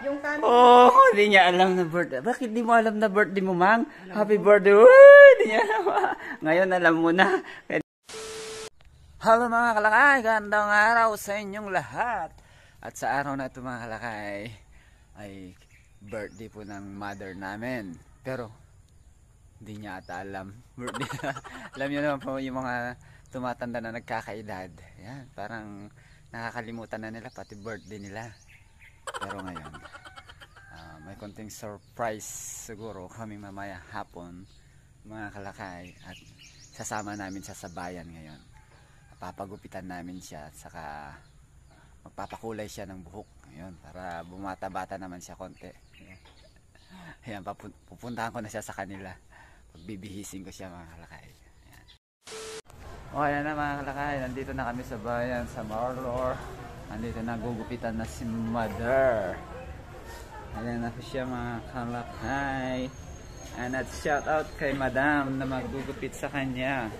Yung kanin. Oh, hindi niya alam na birthday. Bakit di mo alam na birthday mo, Mang? Happy birthday. Uy, di niya alam. Ngayon alam mo na. Hello mga kalakay, gandang araw sa inyong lahat. At sa araw na ito mga kalakay, ay birthday po ng mother namin. Pero, hindi niya ata alam. Birthday. Alam niyo naman po yung mga tumatanda na nagkakaedad. Yan, parang nakakalimutan na nila pati birthday nila. Pero ngayon, may konting surprise siguro kami mamaya hapon mga kalakay. At sasama namin siya sa bayan ngayon. Papagupitan namin siya at saka magpapakulay siya ng buhok. Ayun, para bumata-bata naman siya konti. Ayan, pupuntahan ko na siya sa kanila. Pagbibihisin ko siya mga kalakay. Ayan. O ayan na mga kalakay, nandito na kami sa bayan sa Marlor. Nandito na, gugupitan na si Mother. Ayan na po siya mga kalakay. And at shout out kay Madam na maggugupit sa kanya.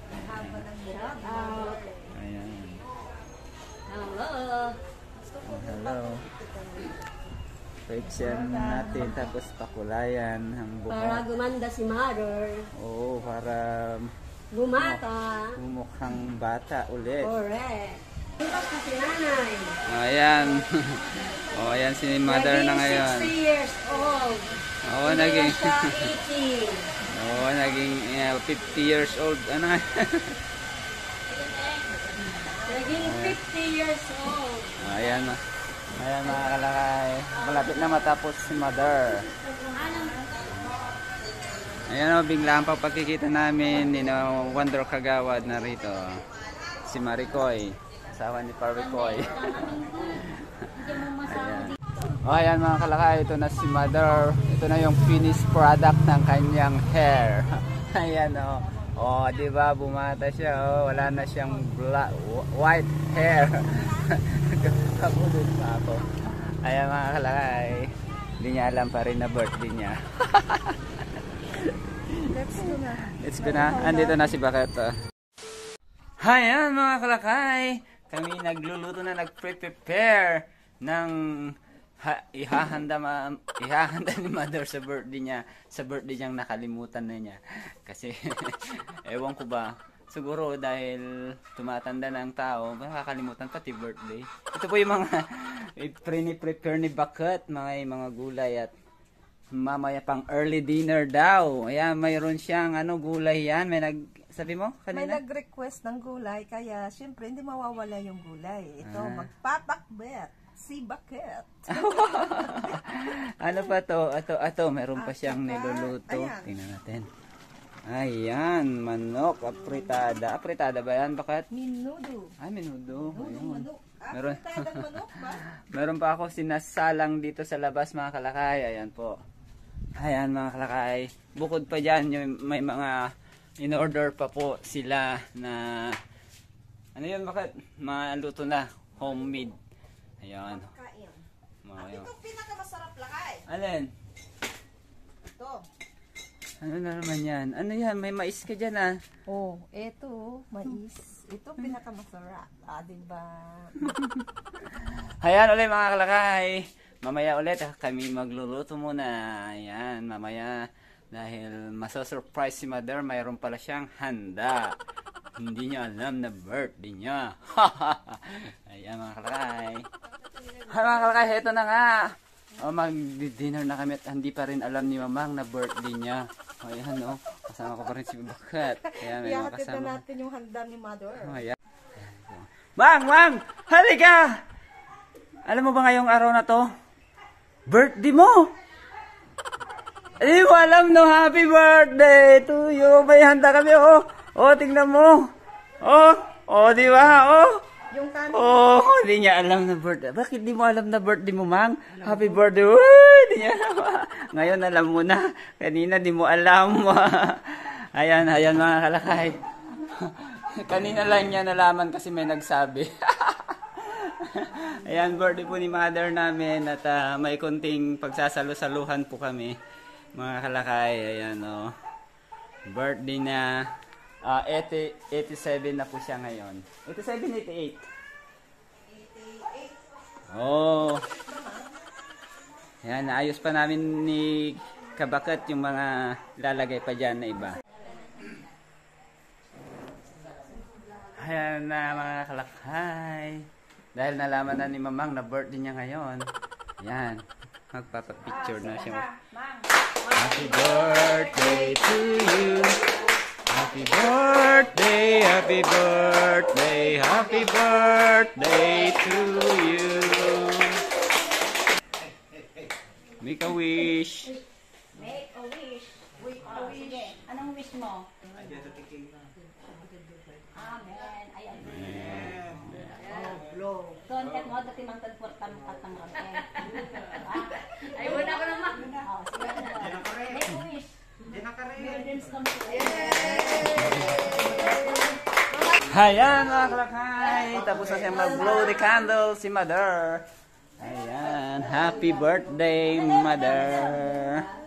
Shout out. Ayan. Hello. Oh, hello. Pwede natin tapos pakulayan ang buhok. Para gumanda si Mother. Oo, para Bumata. mukhang bata ulit. Correct. Tapos na si Nanay. Ayan. O, ayan si Mother na ngayon. 60 years old. Oo, naging Siya 80. Oo, naging 50 years old. Ano nga? Naging 50 years old. Ayan. Ayan mga kalakay. Malapit na matapos si Mother. Ayan o, biglaan pa pagkikita namin ni Wonder Kagawad na rito. Si Maricoy. Asawa ni Paricoy. Ayan. O ayan mga kalakay, ito na si Mother. Ito na yung finished product ng kanyang hair. Ayan o. O, diba bumata siya o. Wala na siyang white hair. Kabulod pa ako. Ayan mga kalakay. Hindi niya alam pa rin na birthday niya. Let's go na. Andito na si Bakit. Ayan mga kalakay. Kami nagluluto na, nag-prepare ng ihahanda ni Mother sa birthday niya. Sa birthday niyang nakalimutan na niya. Kasi ewan ko ba, siguro dahil tumatanda na ang tao, makakalimutan pati birthday. Ito po yung mga prepare ni Bakit, mga gulay at mamaya pang early dinner daw. Ayan, mayroon siyang gulay yan. Sabi mo kanina? May nag-request ng gulay, kaya syempre hindi mawawala yung gulay. Ito, magpapakbet. Si Bakit. Ano pa to? Ito, meron pa siyang niluluto. Ayan. Tingnan natin. Ayan, manok, apritada. Apritada ba yan, Bakit? Minudo. Ay, menudo. Ayun. Manok. Meron. Apritadang manok ba? Meron pa ako sinasalang dito sa labas mga kalakay. Ayan po. Ayan mga kalakay. Bukod pa dyan, may mga in-order pa po sila na ano yun, Bakit? Maluto na. Homemade. Ayan. Kain. Mga Ito pinakamasarap lakay. Alin? Ito. Ano na naman yan? Ano yan? May mais ka dyan ah. Oh, ito, mais. Ito pinakamasarap. Diba? Ayan ulit mga kalakay. Mamaya ulit kami magluluto muna. Ayan, mamaya. Dahil masasurprise si Mother, mayroon pala siyang handa. Hindi niya alam na birthday niya. Ayan mga kalakay. Hi mga kalakay, ito na nga. Mag-dinner na kami at hindi pa rin alam ni Mamang na birthday niya. Ayan o, kasama ko pa rin si Bakit. Ayan, may mga Ihahatid kasama. na natin yung handa ni Mother. Ayan. Mang! Halika! Alam mo ba ngayong araw na to? Birthday mo! Hindi mo alam no, happy birthday to you. May handa kami, oh. Oh, tingnan mo. Oh, di ba? Yung kanin. Oh, hindi niya alam na birthday. Bakit di mo alam na birthday mo, Mang? Happy birthday. Uy, di niya alam. Ngayon alam mo na. Kanina di mo alam. Ayan mga kalakay. Kanina lang niya nalaman kasi may nagsabi. Ayan, birthday po ni Mother namin at may konting pagsasalo-saluhan po kami. Mga kalakay, ayan o. Birthday na. 87 na po siya ngayon. 87, 88. 88. Oh. Yan, naayos pa namin ni Kabakat yung mga lalagay pa dyan na iba. Ayan na mga kalakhay. Dahil nalaman na ni Mamang na birthday niya ngayon. Yan, magpapapicture na siya. Happy birthday to you. Happy birthday, happy birthday, happy birthday to you. Make a wish. Make a wish. Sige, anong wish mo? Amen. Ayan. Oh, blow. Content mo, dati mang tagportan katang rangke. Ay, wala ko naman. Oh, sige. Make a wish. Your dreams come true. Ayan mga kalakhay. Tapos na siya mag-blow the candle si Mother. Ayan. Happy birthday, Mother.